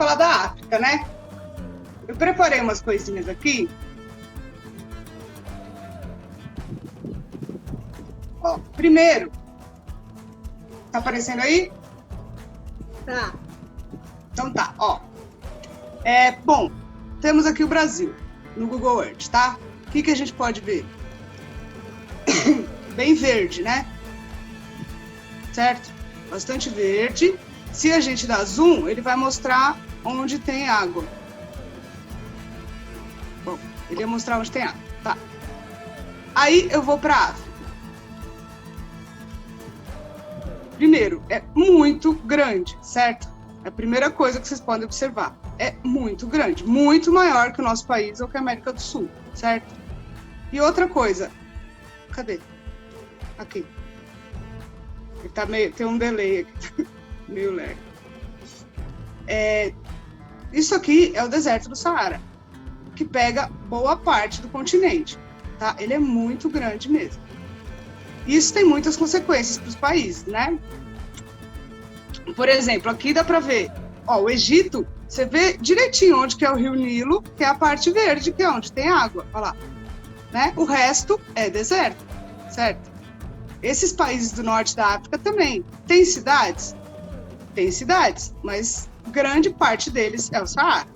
falar da África, né? Eu preparei umas coisinhas aqui. Ó, primeiro, tá aparecendo aí? Tá. Então tá, ó. Bom, temos aqui o Brasil, no Google Earth, tá? O que a gente pode ver? Bem verde, né? Certo? Bastante verde. Se a gente dar zoom, ele vai mostrar onde tem água. Bom, ele ia mostrar onde tem água, tá? Aí eu vou para a África. Primeiro, é muito grande, certo? É a primeira coisa que vocês podem observar. É muito grande, muito maior que o nosso país ou que a América do Sul, certo? E outra coisa, cadê? Aqui. Ele tá tem um delay aqui, meio lerdo. Isso aqui é o deserto do Saara, que pega boa parte do continente, tá? Ele é muito grande mesmo. Isso tem muitas consequências para os países, né? Por exemplo, aqui dá para ver, ó, o Egito, você vê direitinho onde que é o Rio Nilo, que é a parte verde, que é onde tem água, olha lá, né? O resto é deserto, certo? Esses países do norte da África também. Tem cidades? Tem cidades, mas grande parte deles é o Saara.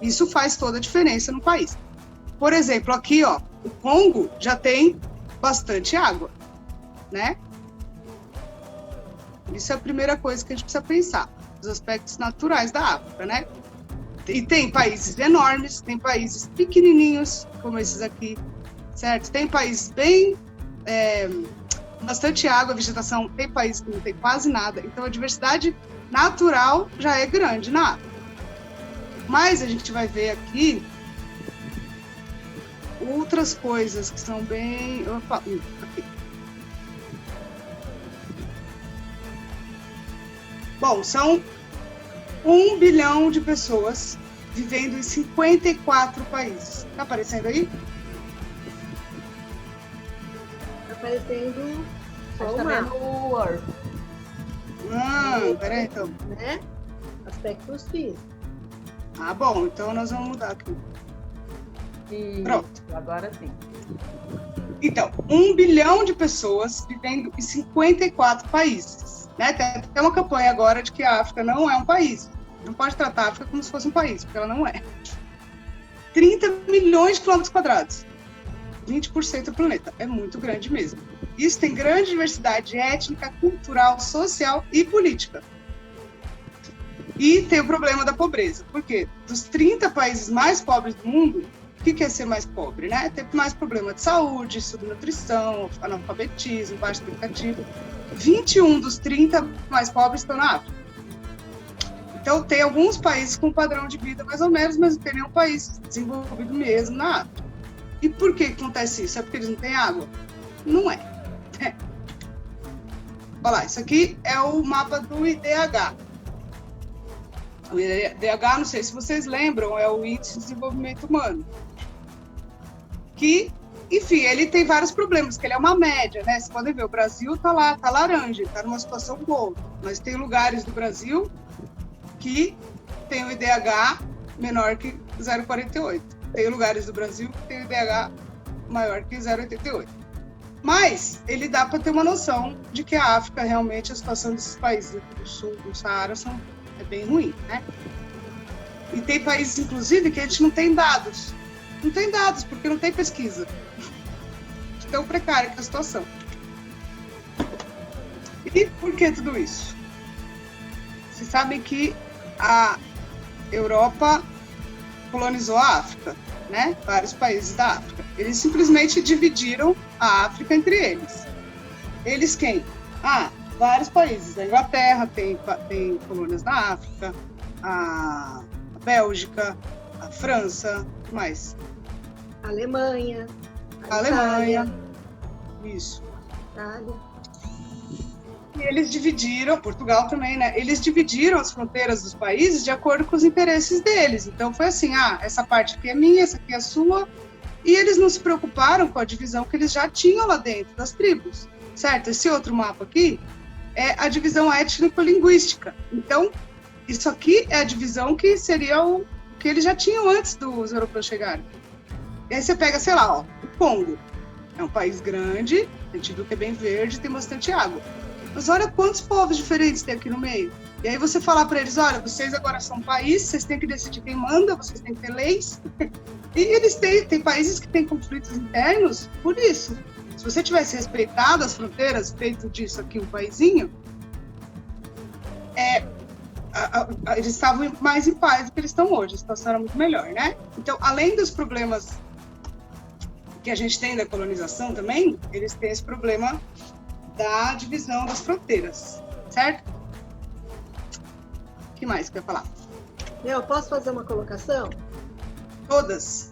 Isso faz toda a diferença no país. Por exemplo, aqui, ó, o Congo já tem bastante água, né? Isso é a primeira coisa que a gente precisa pensar, os aspectos naturais da África, né? E tem países enormes, tem países pequenininhos, como esses aqui, certo? Tem países bem... bastante água, vegetação, tem países que não tem quase nada, então a diversidade natural já é grande na África. Mas a gente vai ver aqui outras coisas que são bem... Opa, aqui. Bom, são 1 bilhão de pessoas vivendo em 54 países. Tá aparecendo aí? Tá aparecendo só Tá o vendo mapa, o Word. Peraí, então. né? Aspectos físicos. Ah, bom, então nós vamos mudar aqui. E Pronto. agora sim. Então, 1 bilhão de pessoas vivendo em 54 países. Né? Tem uma campanha agora de que a África não é um país. Não pode tratar a África como se fosse um país, porque ela não é. 30 milhões de quilômetros quadrados. 20% do planeta. É muito grande mesmo. Isso tem grande diversidade étnica, cultural, social e política. E tem o problema da pobreza. Por quê? Dos 30 países mais pobres do mundo, o que é ser mais pobre, né? Tem mais problema de saúde, subnutrição, analfabetismo, baixo educativo. 21 dos 30 mais pobres estão na África. Então, tem alguns países com padrão de vida mais ou menos, mas não tem nenhum país desenvolvido mesmo na África. E por que acontece isso? É porque eles não têm água? Não é. Olha lá, isso aqui é o mapa do IDH. O IDH, não sei se vocês lembram, é o Índice de Desenvolvimento Humano. Que, enfim, ele tem vários problemas, que ele é uma média, né? Vocês podem ver, o Brasil tá lá, tá laranja, tá numa situação boa. Mas tem lugares do Brasil que tem o IDH menor que 0,48. Tem lugares do Brasil que tem o IDH maior que 0,88. Mas ele dá para ter uma noção de que a África, realmente, a situação desses países aqui do sul, do Saara, é bem ruim, né? E tem países, inclusive, que a gente não tem dados. Não tem dados, porque não tem pesquisa. De tão precária que é a situação. E por que tudo isso? Vocês sabem que a Europa colonizou a África, né? Vários países da África. Eles simplesmente dividiram a África entre eles. Eles quem? Vários países. A Inglaterra tem colônias na África, a Bélgica, a França, o que mais? A Alemanha. A Alemanha. Isso. Itália. E eles dividiram, Portugal também, né? Eles dividiram as fronteiras dos países de acordo com os interesses deles. Então foi assim, essa parte aqui é minha, essa aqui é sua. E eles não se preocuparam com a divisão que eles já tinham lá dentro das tribos, certo? Esse outro mapa aqui é a divisão étnico-linguística. Então, isso aqui é a divisão que seria o que eles já tinham antes dos europeus chegarem. E aí você pega, sei lá, ó, o Congo. É um país grande, a gente viu que é bem verde, tem bastante água. Mas olha quantos povos diferentes tem aqui no meio. E aí você falar para eles, olha, vocês agora são um país, vocês têm que decidir quem manda, vocês têm que ter leis. E eles têm países que têm conflitos internos por isso. Se você tivesse respeitado as fronteiras, feito disso aqui um paizinho, eles estavam mais em paz do que eles estão hoje, a situação era muito melhor, né? Então, além dos problemas que a gente tem da colonização também, eles têm esse problema da divisão das fronteiras, certo? O que mais que eu ia falar? Eu posso fazer uma colocação? Todas.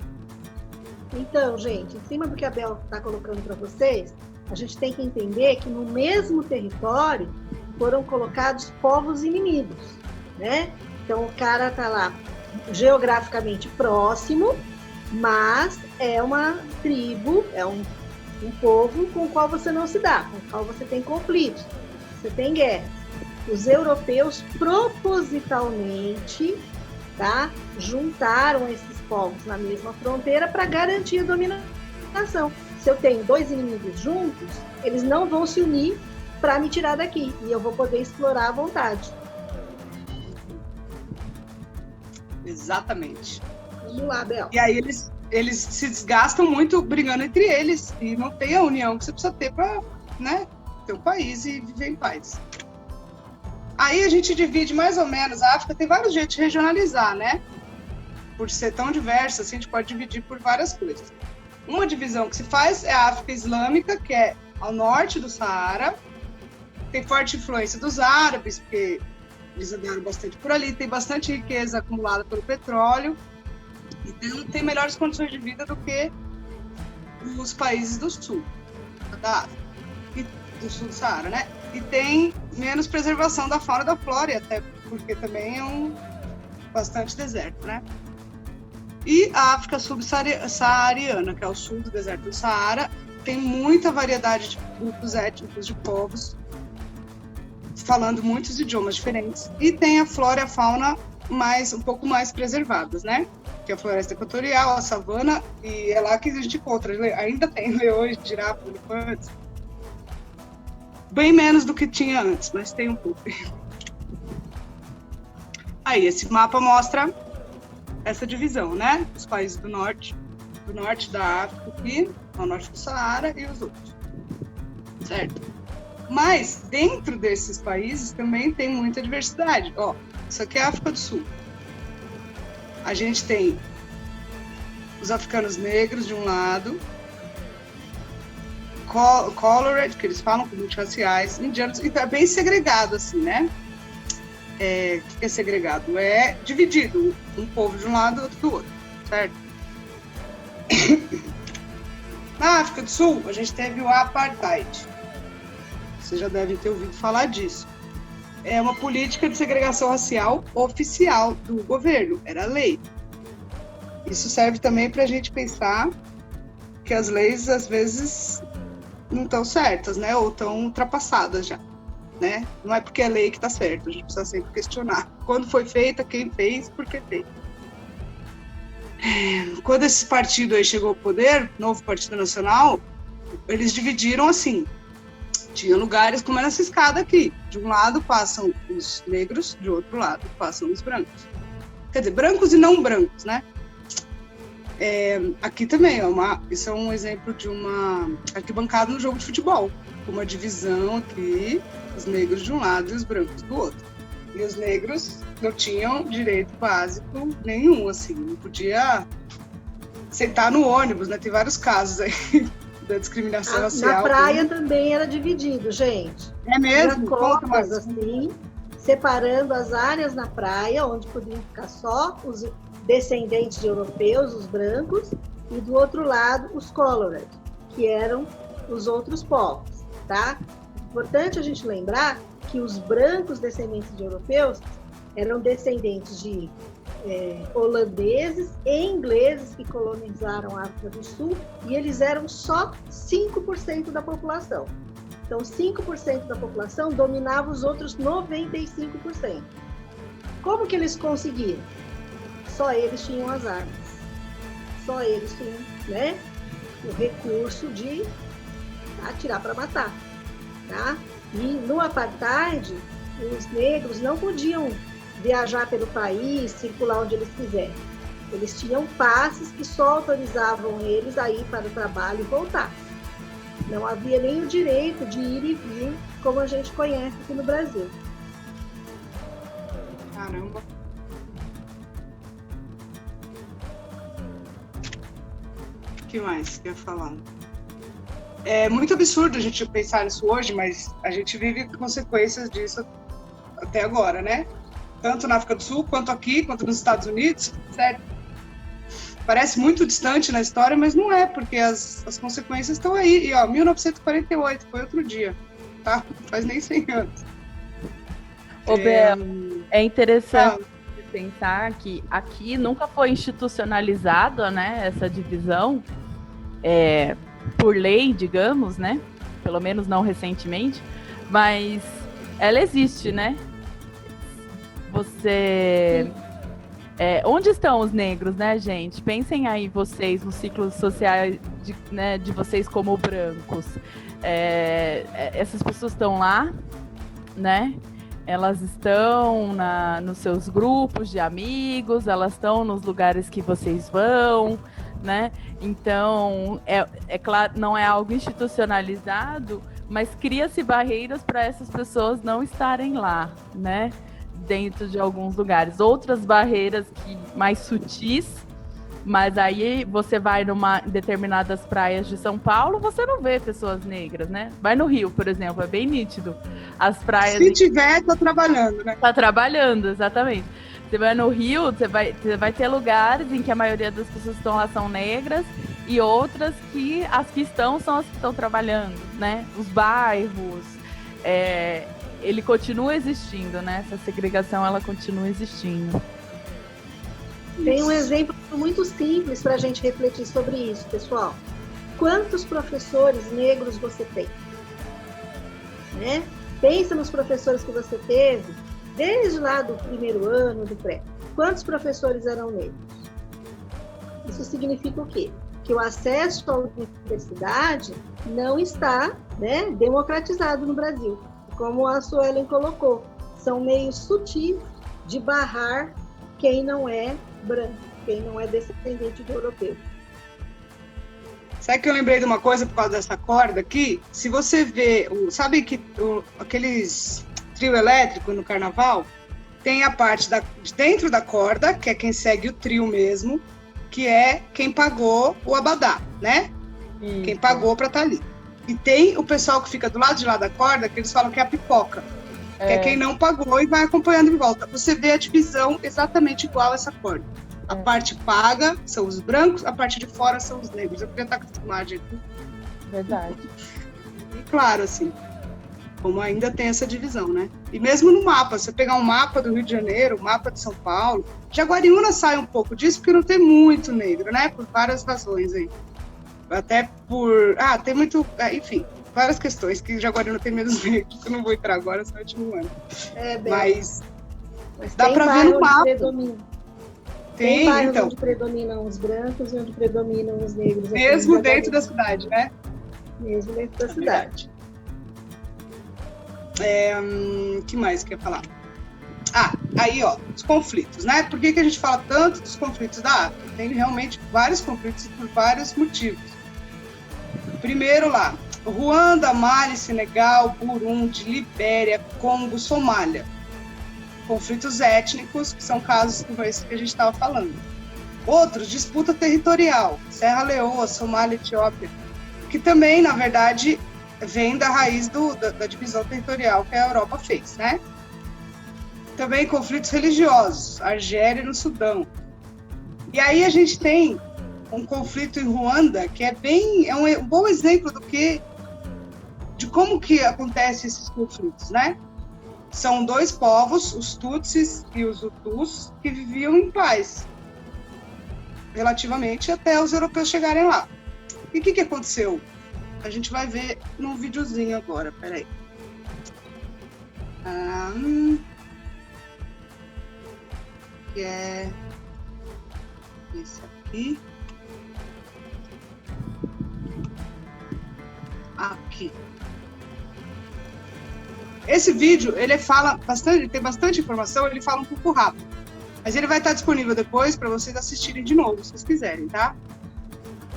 Então, gente, em cima do que a Bel está colocando para vocês, a gente tem que entender que no mesmo território foram colocados povos inimigos, né? Então, o cara está lá geograficamente próximo, mas é uma tribo, é um povo com o qual você não se dá, com o qual você tem conflitos, você tem guerra. Os europeus propositalmente, tá, juntaram esses povos na mesma fronteira para garantir a dominação. Se eu tenho dois inimigos juntos, eles não vão se unir para me tirar daqui e eu vou poder explorar à vontade. Exatamente. Vamos lá, Bel. E aí eles se desgastam muito brigando entre eles e não tem a união que você precisa ter para, né, ter um país e viver em paz. Aí a gente divide mais ou menos, a África tem vários jeitos de regionalizar, né? Por ser tão diversa, assim, a gente pode dividir por várias coisas. Uma divisão que se faz é a África Islâmica, que é ao norte do Saara, tem forte influência dos árabes, porque eles andaram bastante por ali, tem bastante riqueza acumulada pelo petróleo, então tem melhores condições de vida do que os países do sul da África, e do sul do Saara, né? E tem menos preservação da fauna e da flora, até porque também é bastante deserto, né? E a África subsaariana, que é o sul do deserto do Saara, tem muita variedade de grupos étnicos, de povos, falando muitos idiomas diferentes. E tem a flora e a fauna um pouco mais preservadas, né? Que é a floresta equatorial, a savana, e é lá que a gente encontra. Ainda tem leões, girafas, elefantes. Bem menos do que tinha antes, mas tem um pouco. Aí, esse mapa mostra essa divisão, né? Os países do norte da África aqui, ao norte do Saara e os outros. Certo? Mas, dentro desses países, também tem muita diversidade. Ó, isso aqui é a África do Sul. A gente tem os africanos negros de um lado, colored, que eles falam, com multirraciais, indianos, então é bem segregado, assim, né? O que é segregado? É dividido, um povo de um lado e outro do outro, certo? Na África do Sul, a gente teve o apartheid. Vocês já devem ter ouvido falar disso. É uma política de segregação racial oficial do governo, era lei. Isso serve também para a gente pensar que as leis, às vezes, não estão certas, né? Ou estão ultrapassadas já, né? Não é porque é lei que está certo, a gente precisa sempre questionar. Quando foi feita, quem fez, por que fez. Quando esse partido aí chegou ao poder, novo Partido Nacional, eles dividiram assim. Tinha lugares como nessa escada aqui. De um lado passam os negros, de outro lado passam os brancos. Quer dizer, brancos e não brancos, né? Aqui também, isso é um exemplo de uma arquibancada no jogo de futebol. Uma divisão aqui, os negros de um lado e os brancos do outro. E os negros não tinham direito básico nenhum, assim. Não podia sentar no ônibus, né? Tem vários casos aí da discriminação racial. Na praia também era dividido, gente. É mesmo? Cotas, assim, separando as áreas na praia, onde podiam ficar só os descendentes de europeus, os brancos, e do outro lado os colored, que eram os outros povos, tá? Importante a gente lembrar que os brancos descendentes de europeus eram descendentes de holandeses e ingleses que colonizaram a África do Sul, e eles eram só 5% da população. Então, 5% da população dominava os outros 95%. Como que eles conseguiram? Só eles tinham as armas. Só eles tinham, né, o recurso de atirar para matar, tá? E no apartheid, os negros não podiam viajar pelo país, circular onde eles quiserem. Eles tinham passes que só autorizavam eles a ir para o trabalho e voltar. Não havia nem o direito de ir e vir, como a gente conhece aqui no Brasil. Caramba. O que mais que eu ia falar? É muito absurdo a gente pensar nisso hoje, mas a gente vive consequências disso até agora, né? Tanto na África do Sul, quanto aqui, quanto nos Estados Unidos, sério. Parece muito distante na história, mas não é, porque as consequências estão aí. E, ó, 1948, foi outro dia, tá? Não faz nem 100 anos. Ô, Bel, é interessante pensar que aqui nunca foi institucionalizado, né, essa divisão, por lei, digamos, né? Pelo menos não recentemente, mas ela existe, né? Onde estão os negros, né, gente? Pensem aí vocês, nos ciclos sociais de vocês como brancos. Essas pessoas estão lá, né? Elas estão nos seus grupos de amigos, elas estão nos lugares que vocês vão, né? Então, é claro, não é algo institucionalizado, mas cria-se barreiras para essas pessoas não estarem lá, né? Dentro de alguns lugares. Outras barreiras mais sutis, mas aí você vai numa determinadas praias de São Paulo, você não vê pessoas negras, né? Vai no Rio, por exemplo, é bem nítido. As praias... Se tiver, tá trabalhando, né? Tá trabalhando, exatamente. Você vai no Rio, você vai ter lugares em que a maioria das pessoas que estão lá são negras e outras que as que estão são as que estão trabalhando, né? Os bairros, ele continua existindo, né? Essa segregação, ela continua existindo. Tem um exemplo muito simples para a gente refletir sobre isso, pessoal. Quantos professores negros você tem? Né? Pensa nos professores que você teve, desde lá do primeiro ano, do pré. Quantos professores eram negros? Isso significa o quê? Que o acesso à universidade não está, né, democratizado no Brasil. Como a Suelen colocou, são meios sutis de barrar quem não é branco, quem não é descendente de europeu. Sabe que eu lembrei de uma coisa por causa dessa corda aqui? Se você vê, sabe que aqueles trio elétrico no carnaval, tem a parte de dentro da corda, que é quem segue o trio mesmo, que é quem pagou o abadá, né? Quem pagou para estar ali. E tem o pessoal que fica do lado de lá da corda, que eles falam que é a pipoca. Que é quem não pagou e vai acompanhando de volta. Você vê a divisão exatamente igual a essa corda. A parte paga são os brancos, a parte de fora são os negros. Eu queria estar com essa imagem aqui. Verdade. E claro, assim, como ainda tem essa divisão, né? E mesmo no mapa, você pegar um mapa do Rio de Janeiro, um mapa de São Paulo, Jaguariúna sai um pouco disso, porque não tem muito negro, né? Por várias razões aí. Até por... tem muito... enfim, várias questões, que Jaguariúna tem menos negros, que eu não vou entrar agora, só último ano. Mas dá pra ver no mapa. Tem bairros onde predominam os brancos e onde predominam os negros. Mesmo dentro da cidade, né? Mesmo dentro da cidade. Que mais que eu ia falar? Aí, ó, os conflitos, né? Por que a gente fala tanto dos conflitos da África? Tem realmente vários conflitos por vários motivos. Primeiro lá, Ruanda, Mali, Senegal, Burundi, Libéria, Congo, Somália. Conflitos étnicos, que são casos como esse que a gente estava falando. Outros, disputa territorial, Serra Leoa, Somália, Etiópia, que também, na verdade, vem da raiz da divisão territorial que a Europa fez, né? Também conflitos religiosos, Argélia e no Sudão. E aí a gente tem um conflito em Ruanda, que é um bom exemplo de como que acontecem esses conflitos, né? São dois povos, os Tutsis e os Hutus, que viviam em paz, relativamente até os europeus chegarem lá. E o que aconteceu? A gente vai ver num videozinho agora, peraí. que é esse aqui. Aqui. Esse vídeo, ele fala bastante, tem bastante informação, ele fala um pouco rápido. Mas ele vai estar disponível depois para vocês assistirem de novo, se vocês quiserem, tá?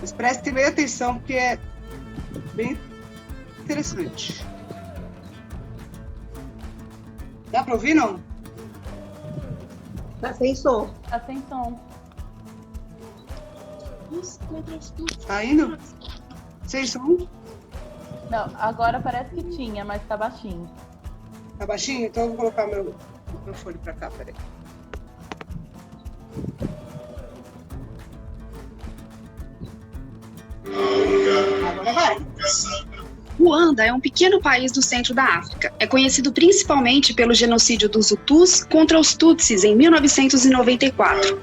Mas prestem bem atenção, porque é bem interessante. Dá para ouvir, não? Tá sem som. Tá sem som. Tá indo? Sem som? Não, agora parece que tinha, mas tá baixinho. Tá baixinho? Então eu vou colocar meu microfone para cá, peraí. Agora vai. Ruanda é um pequeno país do centro da África. É conhecido principalmente pelo genocídio dos Hutus contra os Tutsis em 1994.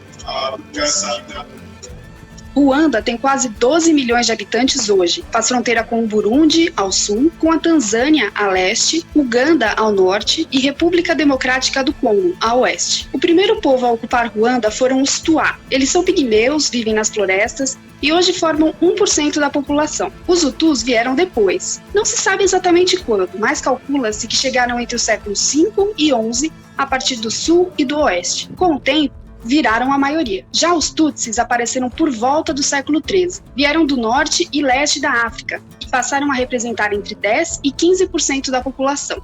Ruanda tem quase 12 milhões de habitantes hoje. Faz fronteira com o Burundi, ao sul, com a Tanzânia, a leste, Uganda, ao norte e República Democrática do Congo, a oeste. O primeiro povo a ocupar Ruanda foram os Tuá. Eles são pigmeus, vivem nas florestas e hoje formam 1% da população. Os Hutus vieram depois. Não se sabe exatamente quando, mas calcula-se que chegaram entre os séculos 5 e 11, a partir do sul e do oeste. Com o tempo, viraram a maioria. Já os Tutsis apareceram por volta do século XIII. Vieram do norte e leste da África e passaram a representar entre 10% e 15% da população.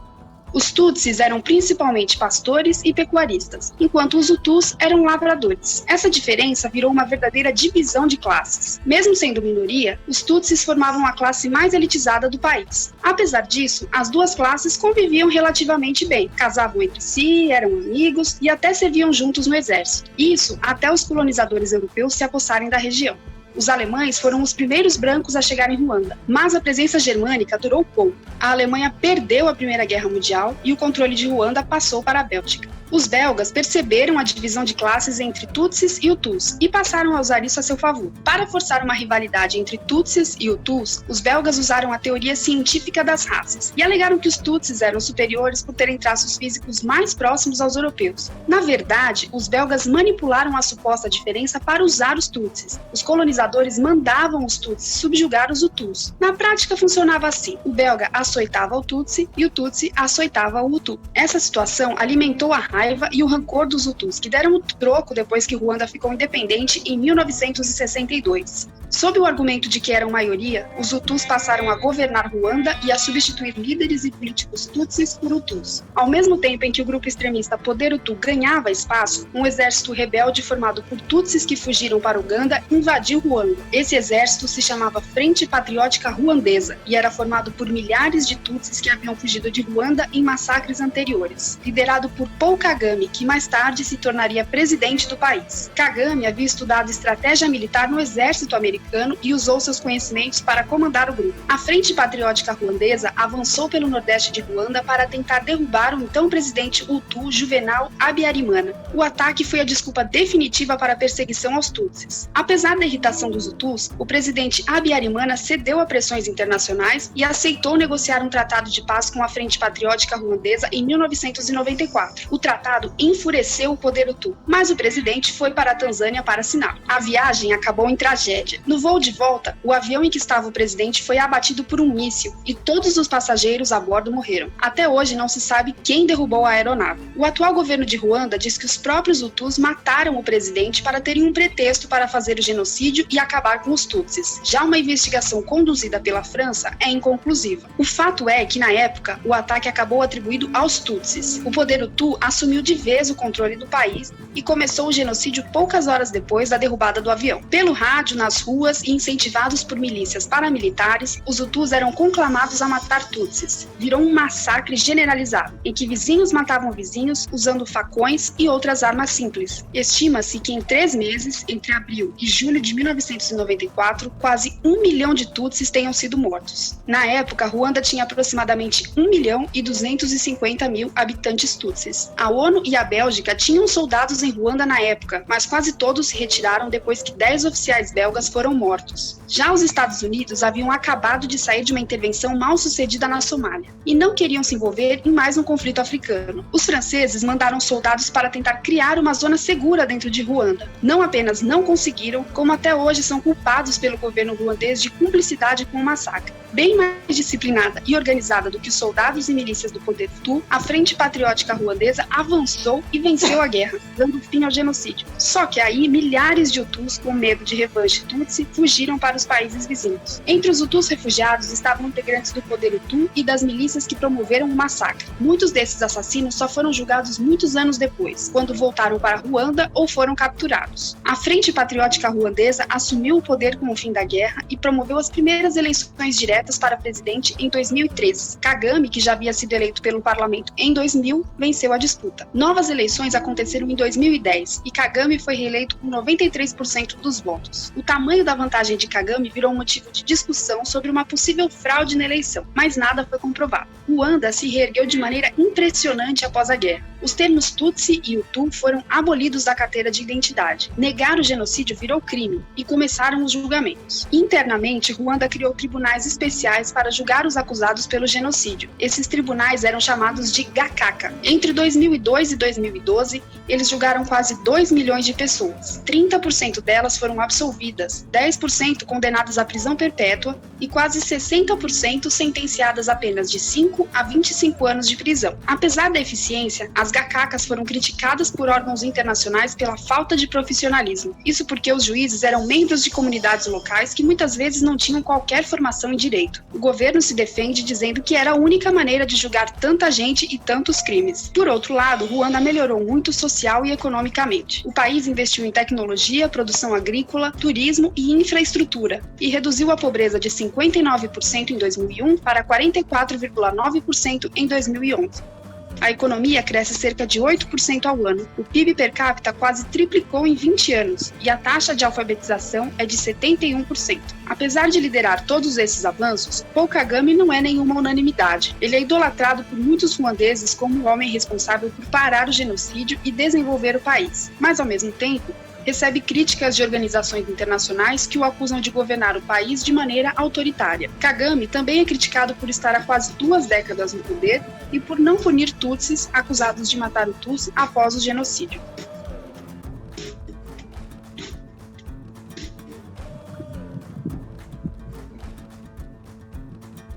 Os Tutsis eram principalmente pastores e pecuaristas, enquanto os Hutus eram lavradores. Essa diferença virou uma verdadeira divisão de classes. Mesmo sendo minoria, os Tutsis formavam a classe mais elitizada do país. Apesar disso, as duas classes conviviam relativamente bem, casavam entre si, eram amigos e até serviam juntos no exército. Isso até os colonizadores europeus se apossarem da região. Os alemães foram os primeiros brancos a chegar em Ruanda, mas a presença germânica durou pouco. A Alemanha perdeu a Primeira Guerra Mundial e o controle de Ruanda passou para a Bélgica. Os belgas perceberam a divisão de classes entre Tutsis e Hutus e passaram a usar isso a seu favor. Para forçar uma rivalidade entre Tutsis e Hutus, os belgas usaram a teoria científica das raças e alegaram que os Tutsis eram superiores por terem traços físicos mais próximos aos europeus. Na verdade, os belgas manipularam a suposta diferença para usar os Tutsis. Os colonizadores mandavam os Tutsis subjugar os Hutus. Na prática funcionava assim: o belga açoitava o Tutsi e o Tutsi açoitava o Hutu. Essa situação alimentou a raiva e o rancor dos Hutus, que deram o troco depois que Ruanda ficou independente em 1962. Sob o argumento de que eram maioria, os Hutus passaram a governar Ruanda e a substituir líderes e políticos Tutsis por Hutus. Ao mesmo tempo em que o grupo extremista Poder Hutu ganhava espaço, um exército rebelde formado por Tutsis que fugiram para Uganda invadiu Ruanda. Esse exército se chamava Frente Patriótica Ruandesa e era formado por milhares de Tutsis que haviam fugido de Ruanda em massacres anteriores. Liderado por Paul Kagame, que mais tarde se tornaria presidente do país. Kagame havia estudado estratégia militar no exército americano e usou seus conhecimentos para comandar o grupo. A Frente Patriótica Ruandesa avançou pelo nordeste de Ruanda para tentar derrubar o então presidente Hutu Juvenal Habyarimana. O ataque foi a desculpa definitiva para a perseguição aos Tutsis. Apesar da irritação dos Hutus, o presidente Habyarimana cedeu a pressões internacionais e aceitou negociar um tratado de paz com a Frente Patriótica Ruandesa em 1994. O tratado enfureceu o Poder Hutu, mas o presidente foi para a Tanzânia para assinar. A viagem acabou em tragédia. No voo de volta, o avião em que estava o presidente foi abatido por um míssil e todos os passageiros a bordo morreram. Até hoje não se sabe quem derrubou a aeronave. O atual governo de Ruanda diz que os próprios Hutus mataram o presidente para terem um pretexto para fazer o genocídio e acabar com os Tutsis. Já uma investigação conduzida pela França é inconclusiva. O fato é que, na época, o ataque acabou atribuído aos Tutsis. O Poder Hutu assumiu de vez o controle do país e começou o genocídio poucas horas depois da derrubada do avião. Pelo rádio, nas ruas e incentivados por milícias paramilitares, os Hutus eram conclamados a matar Tutsis. Virou um massacre generalizado, em que vizinhos matavam vizinhos usando facões e outras armas simples. Estima-se que em 3 meses, entre abril e julho de 1994, quase 1 milhão de Tutsis tenham sido mortos. Na época, Ruanda tinha aproximadamente 1.250.000 habitantes Tutsis. A ONU e a Bélgica tinham soldados em Ruanda na época, mas quase todos se retiraram depois que 10 oficiais belgas foram mortos. Já os Estados Unidos haviam acabado de sair de uma intervenção mal sucedida na Somália e não queriam se envolver em mais um conflito africano. Os franceses mandaram soldados para tentar criar uma zona segura dentro de Ruanda. Não apenas não conseguiram, como até hoje são culpados pelo governo ruandês de cumplicidade com o massacre. Bem mais disciplinada e organizada do que os soldados e milícias do poder Hutu, a Frente Patriótica Ruandesa avançou e venceu a guerra, dando fim ao genocídio. Só que aí, milhares de Hutus, com medo de revanche Tutsi, fugiram para os países vizinhos. Entre os Hutus refugiados estavam integrantes do poder Hutu e das milícias que promoveram o massacre. Muitos desses assassinos só foram julgados muitos anos depois, quando voltaram para Ruanda ou foram capturados. A Frente Patriótica Ruandesa assumiu o poder com o fim da guerra e promoveu as primeiras eleições diretas para presidente em 2013. Kagame, que já havia sido eleito pelo parlamento em 2000, venceu a disputa. Novas eleições aconteceram em 2010 e Kagame foi reeleito com 93% dos votos. O tamanho da vantagem de Kagame virou um motivo de discussão sobre uma possível fraude na eleição, mas nada foi comprovado. Ruanda se reergueu de maneira impressionante após a guerra. Os termos Tutsi e Hutu foram abolidos da carteira de identidade. Negar o genocídio virou crime e começaram os julgamentos. Internamente, Ruanda criou tribunais especiais para julgar os acusados pelo genocídio. Esses tribunais eram chamados de Gakaka. Entre 2002 e 2012, eles julgaram quase 2 milhões de pessoas. 30% delas foram absolvidas, 10% condenadas à prisão perpétua e quase 60% sentenciadas a apenas de 5 a 25 anos de prisão. Apesar da eficiência, as Gakakas foram criticadas por órgãos internacionais pela falta de profissionalismo. Isso porque os juízes eram membros de comunidades locais que muitas vezes não tinham qualquer formação em direito. O governo se defende dizendo que era a única maneira de julgar tanta gente e tantos crimes. Por outro lado, Ruanda melhorou muito social e economicamente. O país investiu em tecnologia, produção agrícola, turismo e infraestrutura e reduziu a pobreza de 59% em 2001 para 44,9% em 2011. A economia cresce cerca de 8% ao ano. O PIB per capita quase triplicou em 20 anos e a taxa de alfabetização é de 71%. Apesar de liderar todos esses avanços, Paul Kagame não é nenhuma unanimidade. Ele é idolatrado por muitos ruandeses como o homem responsável por parar o genocídio e desenvolver o país. Mas, ao mesmo tempo, recebe críticas de organizações internacionais que o acusam de governar o país de maneira autoritária. Kagame também é criticado por estar há quase 2 décadas no poder e por não punir Tutsis acusados de matar Hutus após o genocídio.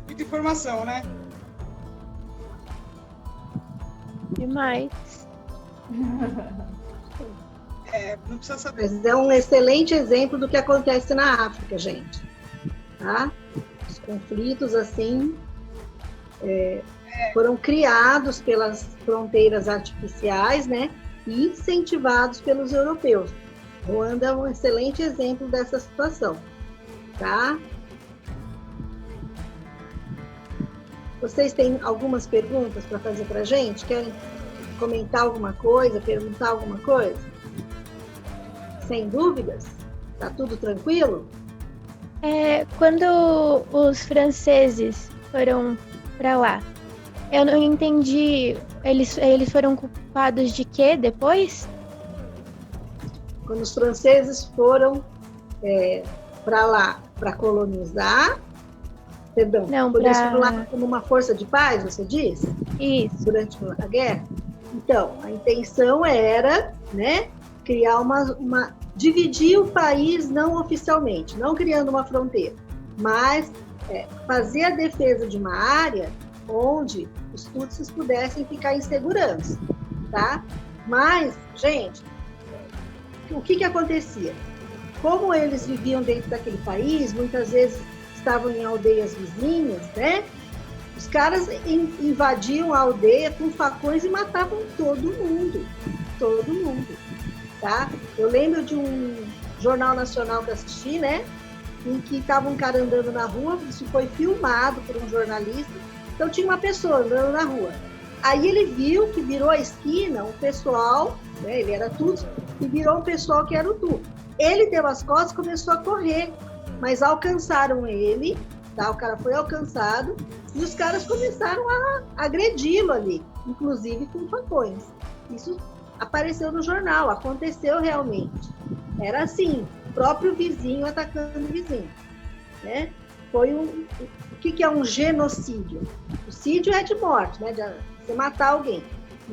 Muita informação, né? Demais. Não precisa saber. Mas é um excelente exemplo do que acontece na África, gente. Tá? Os conflitos, assim, foram criados pelas fronteiras artificiais, né? E incentivados pelos europeus. Ruanda é um excelente exemplo dessa situação. Tá? Vocês têm algumas perguntas para fazer para a gente? Querem comentar alguma coisa, perguntar alguma coisa? Sem dúvidas? Tá tudo tranquilo? Quando os franceses foram para lá, eu não entendi, eles foram culpados de quê depois? Quando os franceses foram para lá para colonizar, perdão, eles foram lá como uma força de paz, você diz? Isso. Durante a guerra? Então, a intenção era, né, criar dividir o país não oficialmente, não criando uma fronteira, mas fazer a defesa de uma área onde os tutsis pudessem ficar em segurança, tá? Mas, gente, o que acontecia? Como eles viviam dentro daquele país, muitas vezes estavam em aldeias vizinhas, né? Os caras invadiam a aldeia com facões e matavam todo mundo, tá? Eu lembro de um jornal nacional que assisti, né? Em que estava um cara andando na rua, isso foi filmado por um jornalista, então tinha uma pessoa andando na rua. Aí ele viu que virou a esquina um pessoal, né? Ele era Tutsi, e virou um pessoal que era o Hutu. Ele deu as costas e começou a correr, mas alcançaram ele, tá? O cara foi alcançado e os caras começaram a agredi-lo ali, inclusive com facões. Isso apareceu no jornal, aconteceu realmente. Era assim, o próprio vizinho atacando o vizinho, né? O que é um genocídio? O sídio é de morte, né? De você matar alguém.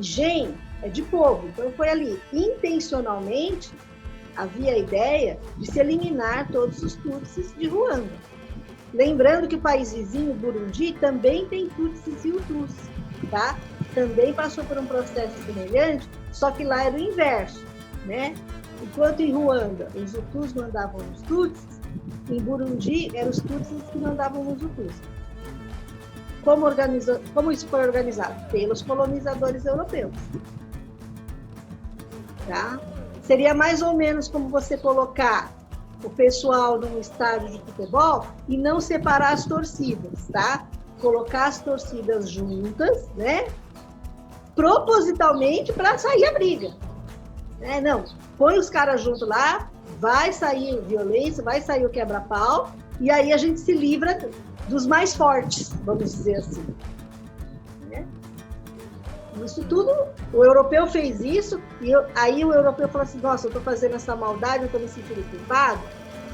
Gen é de povo. Então foi ali, intencionalmente, havia a ideia de se eliminar todos os tutsis de Ruanda. Lembrando que o país vizinho, Burundi, também tem tutsis e hutus, tá? Também passou por um processo semelhante, só que lá era o inverso, né? Enquanto em Ruanda os hutus mandavam nos tutsis, em Burundi eram os tutsis que mandavam nos hutus. Como isso foi organizado? Pelos colonizadores europeus. Tá? Seria mais ou menos como você colocar o pessoal num estádio de futebol e não separar as torcidas, tá? Colocar as torcidas juntas, né? Propositalmente para sair a briga. Né? Não, põe os caras juntos lá, vai sair violência, vai sair o quebra-pau, e aí a gente se livra dos mais fortes, vamos dizer assim. Né? Isso tudo, o europeu fez isso, e aí o europeu falou assim, nossa, eu estou fazendo essa maldade, eu estou me sentindo culpado.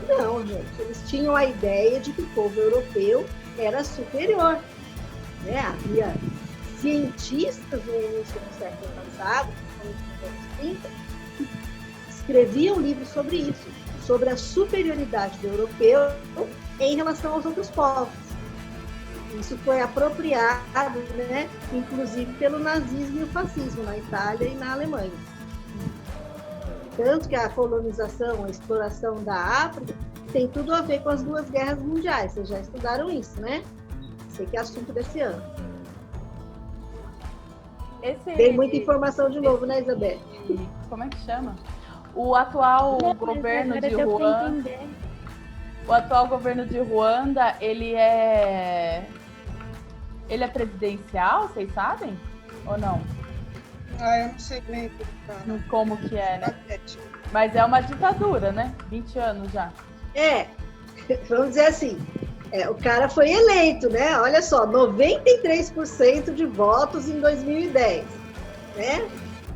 Não, gente, eles tinham a ideia de que o povo europeu era superior. Né? Havia cientistas no início do século passado, nos anos 30, que escreviam livros sobre isso, sobre a superioridade do europeu em relação aos outros povos. Isso foi apropriado, né, inclusive pelo nazismo e o fascismo na Itália e na Alemanha. Tanto que a colonização, a exploração da África tem tudo a ver com as 2 guerras mundiais. Vocês já estudaram isso, né? Sei que é assunto desse ano. Tem muita informação de novo, né, Isabel? Como é que chama? O atual governo de Ruanda. O atual governo de Ruanda, ele é presidencial, vocês sabem? Ou não? Eu não sei nem como que é, né? Mas é uma ditadura, né? 20 anos já. Vamos dizer assim, o cara foi eleito, né? Olha só, 93% de votos em 2010, né?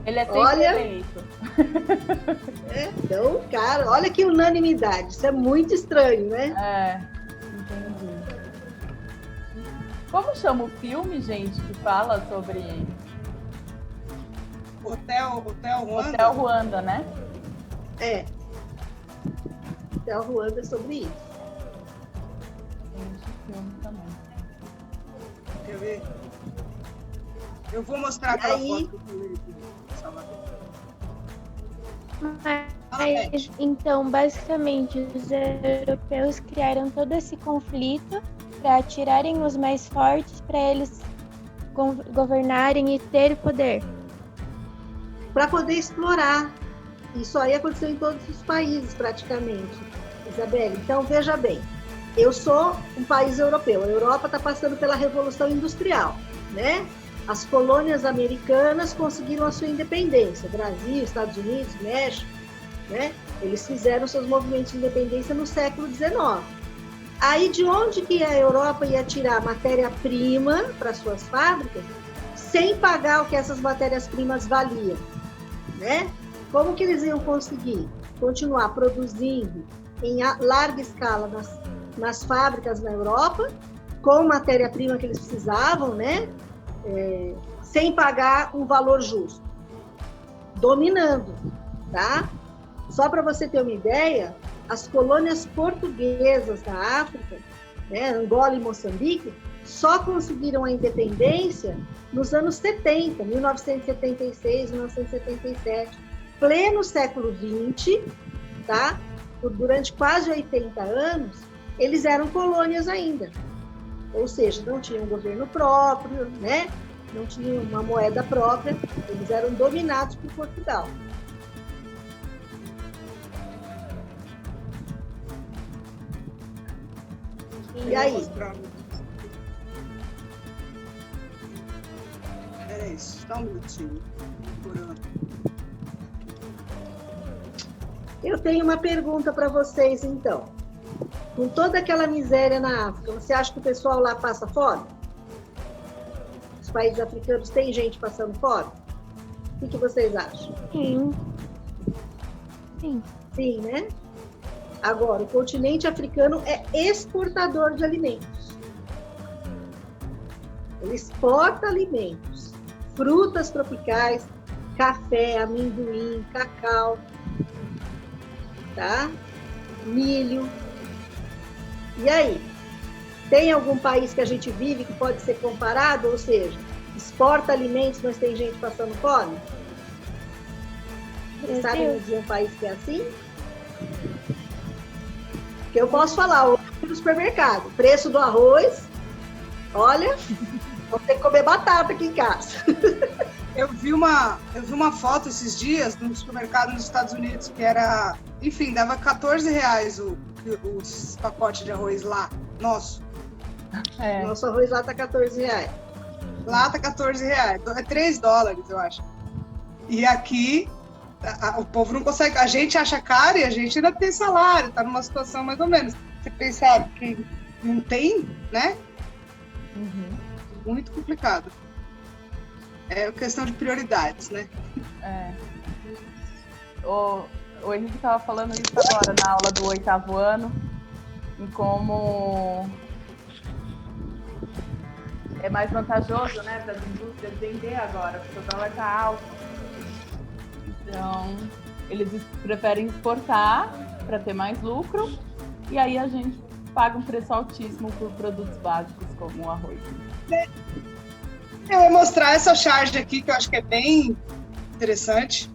Ele é sempre eleito. Então, cara, olha que unanimidade. Isso é muito estranho, né? Entendi. Como chama o filme, gente, que fala sobre... Hotel Ruanda? Hotel Ruanda, né? Hotel Ruanda é sobre isso. Tem esse filme também. Quer ver? Eu vou mostrar aquela foto do Salvador. Mas, então, basicamente, os europeus criaram todo esse conflito para tirarem os mais fortes, para eles governarem e ter poder. Para poder explorar. Isso aí aconteceu em todos os países, praticamente, Isabelle. Então, veja bem, eu sou um país europeu. A Europa está passando pela Revolução Industrial, né? As colônias americanas conseguiram a sua independência. Brasil, Estados Unidos, México, né? Eles fizeram seus movimentos de independência no século XIX. Aí, de onde que a Europa ia tirar matéria-prima para suas fábricas sem pagar o que essas matérias-primas valiam, né? Como que eles iam conseguir continuar produzindo em larga escala nas fábricas na Europa, com matéria-prima que eles precisavam, né? Sem pagar um valor justo? Dominando, tá? Só para você ter uma ideia, as colônias portuguesas da África, né, Angola e Moçambique, só conseguiram a independência nos anos 70, 1976, 1977, pleno século XX, tá? Durante quase 80 anos, eles eram colônias ainda. Ou seja, não tinham um governo próprio, né? Não tinham uma moeda própria, eles eram dominados por Portugal. E aí? É isso, dá um minutinho. Eu tenho uma pergunta para vocês, então. Com toda aquela miséria na África, você acha que o pessoal lá passa fome? Os países africanos têm gente passando fome? O que vocês acham? Sim. Sim. Sim, né? Agora, o continente africano é exportador de alimentos. Ele exporta alimentos, frutas tropicais, café, amendoim, cacau, tá? Milho. E aí? Tem algum país que a gente vive que pode ser comparado? Ou seja, exporta alimentos, mas tem gente passando fome? Vocês sabem me dizer um país que é assim? Porque eu posso falar, hoje no supermercado, preço do arroz, olha, vou ter que comer batata aqui em casa. Eu vi uma foto esses dias no supermercado nos Estados Unidos que era, enfim, dava R$14 os pacotes de arroz lá, nosso. Nosso arroz lá tá R$14. Lá tá R$14, é $3, eu acho. E aqui, o povo não consegue, a gente acha caro e a gente ainda tem salário, tá numa situação mais ou menos. Você pensar que não tem, né? Muito complicado. É questão de prioridades, né? O Henrique estava falando isso agora na aula do 8º ano, em como é mais vantajoso, né, para as indústrias vender agora, porque o dólar está alto. Então, eles preferem exportar para ter mais lucro, e aí a gente paga um preço altíssimo por produtos básicos como o arroz. Eu vou mostrar essa charge aqui, que eu acho que é bem interessante,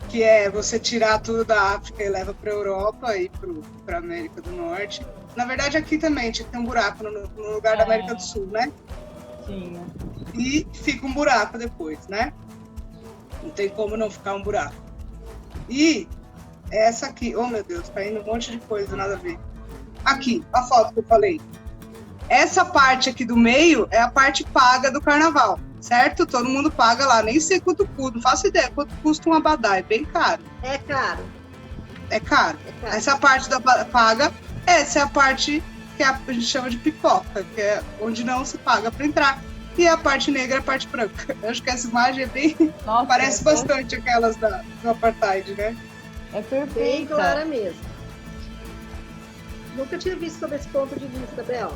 que é você tirar tudo da África e leva para a Europa e para a América do Norte. Na verdade, aqui também tinha que ter um buraco no lugar da América do Sul, né? Sim. E fica um buraco depois, né? Não tem como não ficar um buraco. E essa aqui, oh meu Deus, tá indo um monte de coisa, nada a ver. Aqui, a foto que eu falei. Essa parte aqui do meio é a parte paga do carnaval, certo? Todo mundo paga lá, nem sei quanto custa, não faço ideia quanto custa um abadá, é bem caro. É caro. É caro. Essa parte da paga, essa é a parte que a gente chama de pipoca, que é onde não se paga para entrar. E a parte negra é a parte branca. Eu acho que essa imagem é bem... Nossa, parece bastante aquelas do apartheid, né? É perfeita. Bem clara mesmo. Nunca tinha visto sob esse ponto de vista, Bel.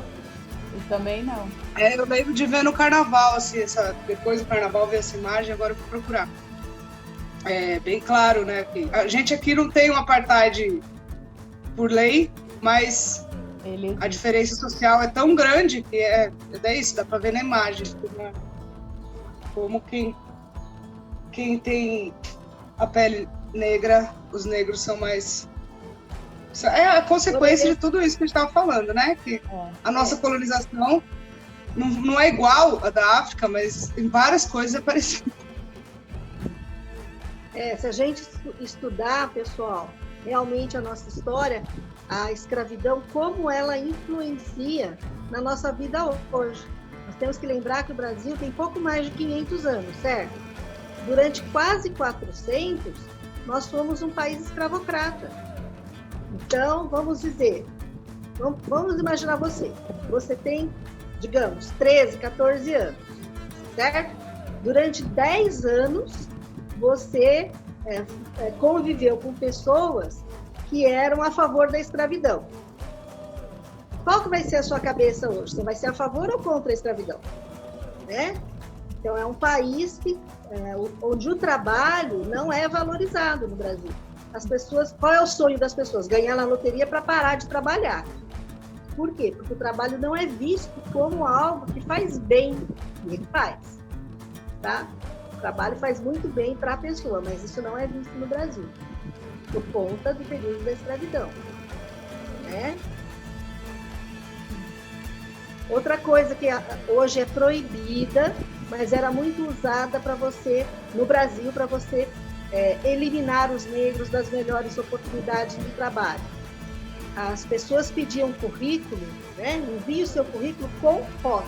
Eu também não. Eu lembro de ver no carnaval, assim, depois do carnaval ver essa imagem, agora eu vou procurar. É bem claro, né? Que a gente aqui não tem um apartheid por lei, mas a diferença social é tão grande que é isso, dá para ver na imagem. Como quem tem a pele negra, os negros são mais... É a consequência de tudo isso que a gente estava falando, né? Que a nossa colonização não é igual a da África, mas em várias coisas é parecido. Se a gente estudar, pessoal, realmente a nossa história, a escravidão, como ela influencia na nossa vida hoje. Nós temos que lembrar que o Brasil tem pouco mais de 500 anos, certo? Durante quase 400, nós fomos um país escravocrata. Então, vamos dizer, vamos imaginar você tem, digamos, 13, 14 anos, certo? Durante 10 anos, você conviveu com pessoas que eram a favor da escravidão. Qual que vai ser a sua cabeça hoje? Você vai ser a favor ou contra a escravidão? Né? Então, é um país onde o trabalho não é valorizado no Brasil. As pessoas, qual é o sonho das pessoas? Ganhar na loteria para parar de trabalhar. Por quê? Porque o trabalho não é visto como algo que faz bem, e ele faz. Tá? O trabalho faz muito bem para a pessoa, mas isso não é visto no Brasil, por conta do período da escravidão. Né? Outra coisa que hoje é proibida, mas era muito usada para você, no Brasil, para você eliminar os negros das melhores oportunidades de trabalho. As pessoas pediam currículo, né? Envie o seu currículo com foto.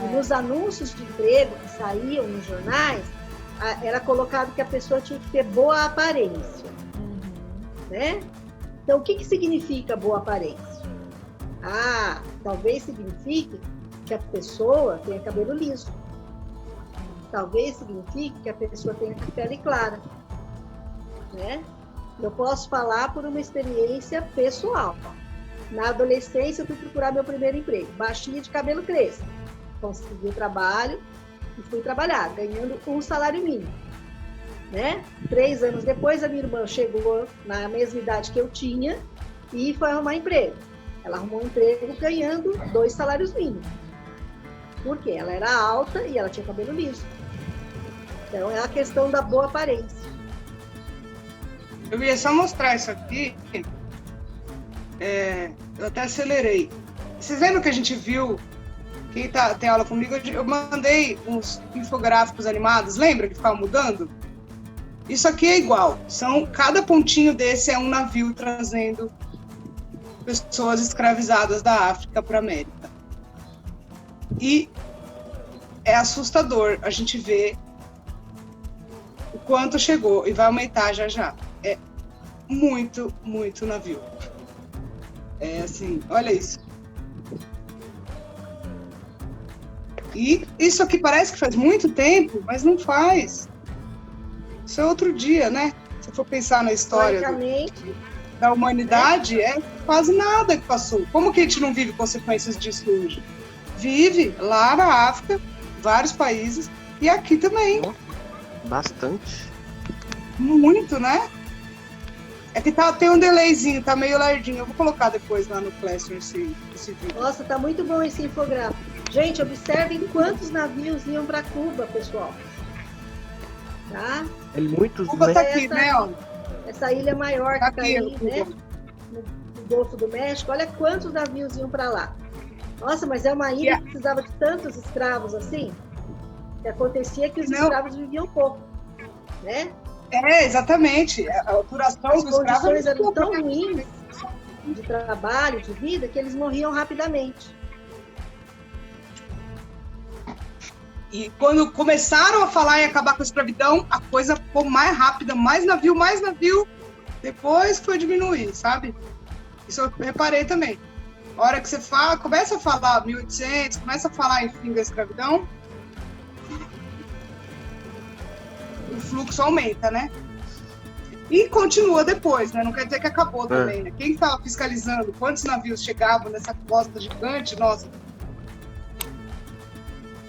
E nos anúncios de emprego que saíam nos jornais, era colocado que a pessoa tinha que ter boa aparência. Né? Então, o que significa boa aparência? Talvez signifique que a pessoa tenha cabelo liso. talvez signifique que a pessoa tenha pele clara, né? Eu posso falar por uma experiência pessoal. Na adolescência, eu fui procurar meu primeiro emprego, baixinha de cabelo crespo. Consegui o trabalho e fui trabalhar, ganhando um salário mínimo, né? 3 anos depois, a minha irmã chegou na mesma idade que eu tinha e foi arrumar emprego. Ela arrumou um emprego ganhando 2 salários mínimos. Por quê? Ela era alta e ela tinha cabelo liso. Então, é a questão da boa aparência. Eu ia só mostrar isso aqui. Eu até acelerei. Vocês lembram que a gente viu? Quem tem aula comigo, eu mandei uns infográficos animados. Lembra que ficava mudando? Isso aqui é igual. Cada pontinho desse é um navio trazendo pessoas escravizadas da África para a América. E é assustador a gente ver o quanto chegou e vai aumentar já já. É muito, muito navio. É assim, olha isso. E isso aqui parece que faz muito tempo, mas não faz. Isso é outro dia, né? Se for pensar na história da humanidade, é quase nada que passou. Como que a gente não vive consequências disso hoje? Vive lá na África, vários países, e aqui também. Bastante. Muito, né? É que tem um delayzinho, tá meio lardinho. Eu vou colocar depois lá no Classroom esse vídeo. Nossa, tá muito bom esse infográfico. Gente, observem quantos navios iam para Cuba, pessoal. Tá? É muitos, Cuba né? tá aqui, né? Ó. Essa ilha maior que tá Aqui, aí, né? No Golfo do México. Olha quantos navios iam para lá. Nossa, mas é uma ilha que precisava de tantos escravos assim, que acontecia que os escravos viviam pouco, né? Exatamente. A duração As dos escravos condições eram tão ruins de trabalho, de vida, que eles morriam rapidamente. E quando começaram a falar em acabar com a escravidão, a coisa ficou mais rápida, mais navio, depois foi diminuir, sabe? Isso eu reparei também. A hora que você começa a falar 1800, começa a falar em fim da escravidão, o fluxo aumenta, né? E continua depois, né? Não quer dizer que acabou também, né? Quem estava fiscalizando quantos navios chegavam nessa costa gigante, nossa,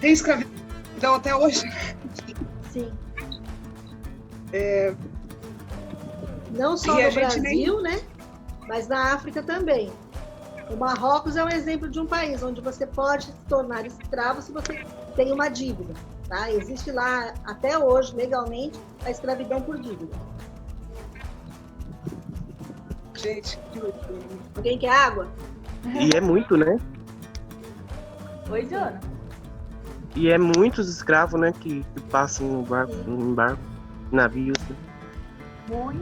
tem escravidão até hoje? Sim. Não só no Brasil, né? Mas na África também. O Marrocos é um exemplo de um país onde você pode se tornar escravo se você tem uma dívida. Tá? Existe lá, até hoje, legalmente, a escravidão por dívida. Gente, que loucura. Alguém quer água? E é muito, né? Oi, Jona. E é muitos escravos, né, que passam em barco, navios.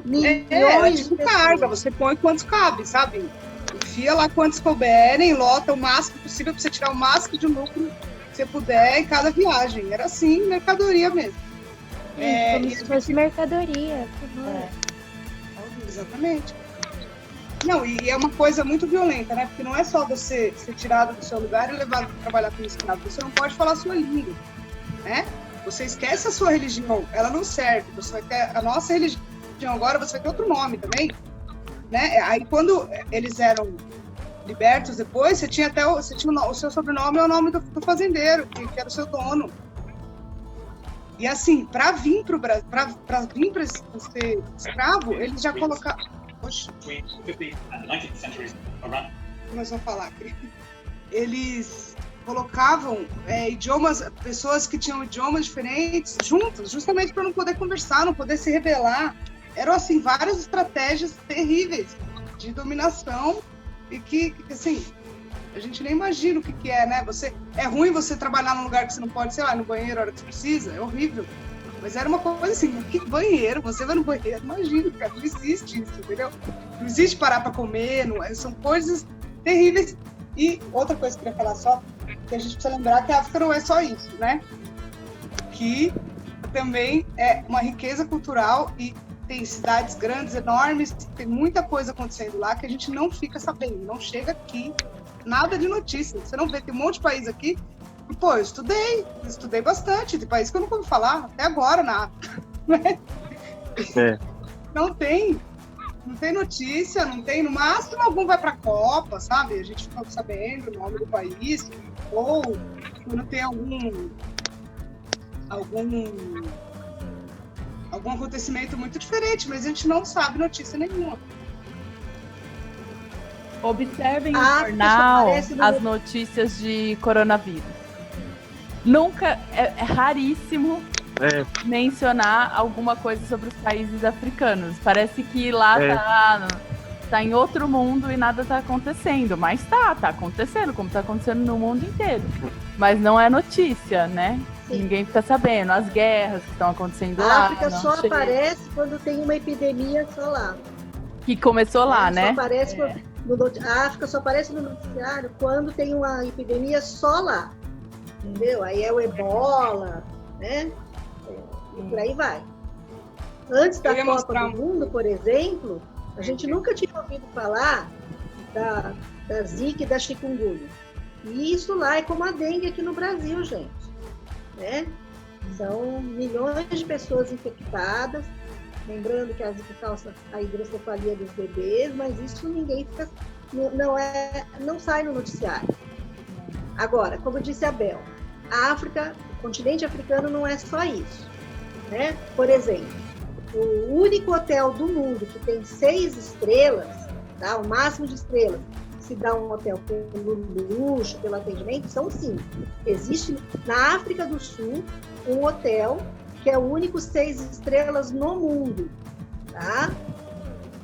Né? É tipo carga, você põe quantos cabe, sabe? Enfia lá quantos couberem, lota o máximo possível para você tirar o máximo de lucro que você puder em cada viagem. Era assim, mercadoria mesmo. Como se fosse mercadoria. Exatamente. Não, e é uma coisa muito violenta, né? Porque não é só você ser tirado do seu lugar e levado para trabalhar como escravo. Você não pode falar a sua língua, né? Você esquece a sua religião, ela não serve. Você vai ter a nossa religião agora, você vai ter outro nome também, né? Aí quando eles eram libertos depois, você tinha o seu sobrenome é o nome do fazendeiro, que era o seu dono. E assim, para vir para o Brasil, para vir para ser escravo, eles já colocaram. Poxa. Começou a falar aqui. Eles colocavam pessoas que tinham idiomas diferentes juntos, justamente para não poder conversar, não poder se rebelar. Eram assim várias estratégias terríveis de dominação e que assim, a gente nem imagina o que é, né? É ruim você trabalhar num lugar que você não pode, sei lá, no banheiro a hora que você precisa, é horrível. Mas era uma coisa assim, que banheiro? Você vai no banheiro, imagina, cara, não existe isso, entendeu? Não existe parar para comer, são coisas terríveis. E outra coisa que eu queria falar só, que a gente precisa lembrar que a África não é só isso, né? Que também é uma riqueza cultural e tem cidades grandes, enormes, tem muita coisa acontecendo lá que a gente não fica sabendo, não chega aqui, nada de notícia. Você não vê, tem um monte de país aqui Pô, eu estudei bastante, de país que eu nunca ouvi falar, até agora na África. É. Não tem notícia, não tem, no máximo algum vai pra Copa, sabe? A gente fica sabendo o nome do país, ou quando tem algum acontecimento muito diferente, mas a gente não sabe notícia nenhuma. Observem no jornal as notícias de coronavírus. Nunca, é raríssimo mencionar alguma coisa sobre os países africanos. Parece que lá tá em outro mundo e nada tá acontecendo. Mas tá acontecendo, como tá acontecendo no mundo inteiro. Mas não é notícia, né? Sim. Ninguém fica sabendo. As guerras que estão acontecendo lá. A África só aparece quando tem uma epidemia só lá. Que começou lá, né? Só aparece a África só aparece no noticiário quando tem uma epidemia só lá. Entendeu? Aí é o ebola, né? E por aí vai. Antes da Copa do Mundo, por exemplo, a gente nunca tinha ouvido falar da Zika e da chikungunya. E isso lá é como a dengue aqui no Brasil, gente. Né? São milhões de pessoas infectadas. Lembrando que a Zika causa a hidrocefalia dos bebês, mas isso ninguém fica, não sai no noticiário. Agora, como disse a Bel, a África, o continente africano não é só isso. Né? Por exemplo, o único hotel do mundo que tem 6 estrelas, tá? O máximo de estrelas, se dá um hotel pelo luxo, pelo atendimento, são 5. Existe na África do Sul um hotel que é o único 6 estrelas no mundo, tá?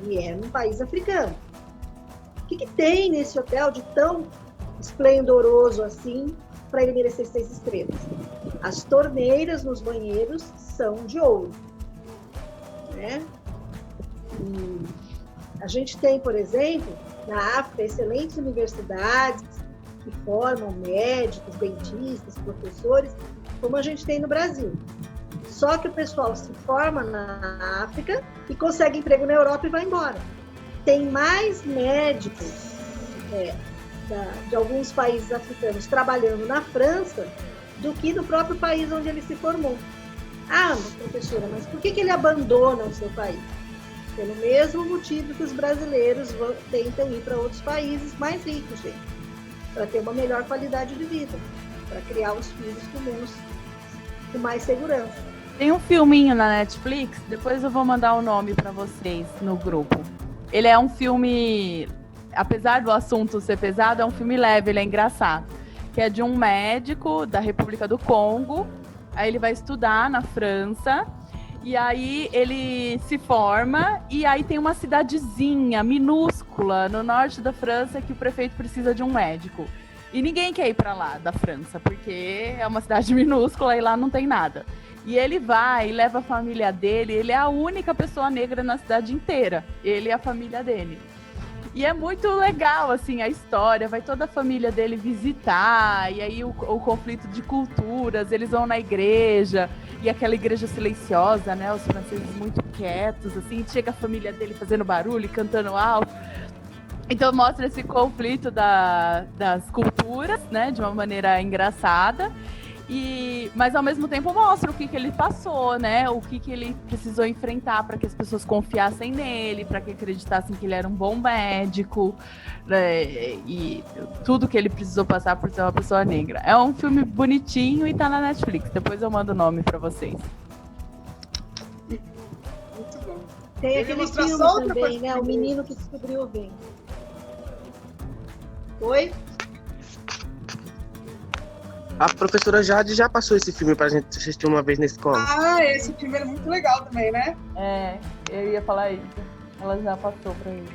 E é num país africano. O que tem nesse hotel de tão esplendoroso assim para ele merecer 6 estrelas? As torneiras nos banheiros são de ouro, né? E a gente tem, por exemplo, na África, excelentes universidades que formam médicos, dentistas, professores, como a gente tem no Brasil. Só que o pessoal se forma na África e consegue emprego na Europa e vai embora. Tem mais médicos de alguns países africanos trabalhando na França do que no próprio país onde ele se formou. Ah, professora, mas por que ele abandona o seu país? Pelo mesmo motivo que os brasileiros tentam ir para outros países mais ricos, gente, para ter uma melhor qualidade de vida, para criar os filhos com mais segurança. Tem um filminho na Netflix, depois eu vou mandar o nome para vocês no grupo. Ele é um filme, apesar do assunto ser pesado, é um filme leve, ele é engraçado. Que é de um médico da República do Congo, aí ele vai estudar na França, e aí ele se forma, e aí tem uma cidadezinha minúscula no norte da França que o prefeito precisa de um médico. E ninguém quer ir para lá da França, porque é uma cidade minúscula e lá não tem nada. E ele vai e leva a família dele, ele é a única pessoa negra na cidade inteira, ele e a família dele. E é muito legal, assim, a história, vai toda a família dele visitar, e aí o conflito de culturas, eles vão na igreja, e aquela igreja silenciosa, né, os franceses muito quietos, assim, chega a família dele fazendo barulho, cantando alto. Então mostra esse conflito das culturas, né, de uma maneira engraçada. Mas ao mesmo tempo mostra o que ele passou, né? O que ele precisou enfrentar para que as pessoas confiassem nele, para que acreditassem que ele era um bom médico, né? E tudo que ele precisou passar por ser uma pessoa negra. É um filme bonitinho e tá na Netflix. Depois eu mando o nome para vocês. Muito bom. Tem aquele filme também, né? O Menino que Descobriu o Vento. Oi? A professora Jade já passou esse filme pra gente assistir uma vez na escola. Ah, esse filme é muito legal também, né? É, eu ia falar isso. Ela já passou pra ele.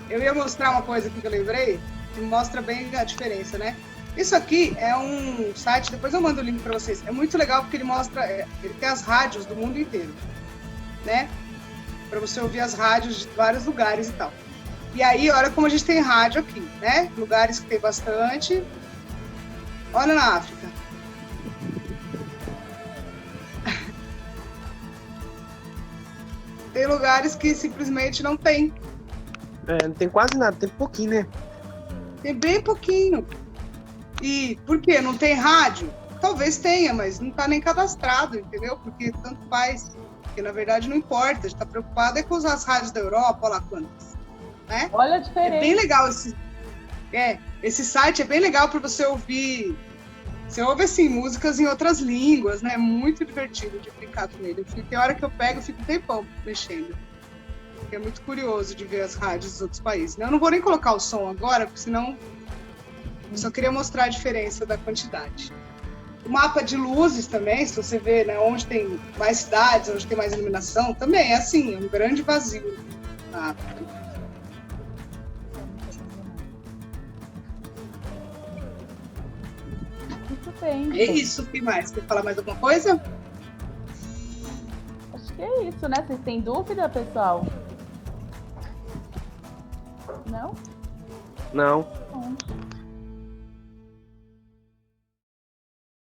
Eu ia mostrar uma coisa aqui que eu lembrei, que mostra bem a diferença, né? Isso aqui é um site, depois eu mando o link pra vocês. É muito legal porque ele mostra, ele tem as rádios do mundo inteiro, né? Pra você ouvir as rádios de vários lugares e tal. E aí, olha como a gente tem rádio aqui, né? Lugares que tem bastante. Olha na África. Tem lugares que simplesmente não tem. Não tem quase nada, tem pouquinho, né? Tem bem pouquinho. E por quê? Não tem rádio? Talvez tenha, mas não está nem cadastrado, entendeu? Porque tanto faz. Porque, na verdade, não importa. A gente está preocupado é com usar as rádios da Europa, olha lá quantas. Né? Olha a diferença. É bem legal esse site, é bem legal para você ouvir. Você ouve, assim, músicas em outras línguas, né? É muito divertido de brincar com ele. Tem hora que eu pego e fico um tempão mexendo. Porque é muito curioso de ver as rádios dos outros países. Eu não vou nem colocar o som agora, porque senão eu só queria mostrar a diferença da quantidade. O mapa de luzes também, se você vê, né, onde tem mais cidades, onde tem mais iluminação, também é assim, é um grande vazio na África. Muito bem. É isso, o que mais? Quer falar mais alguma coisa? Acho que é isso, né? Vocês têm dúvida, pessoal? Não? Não. Bom.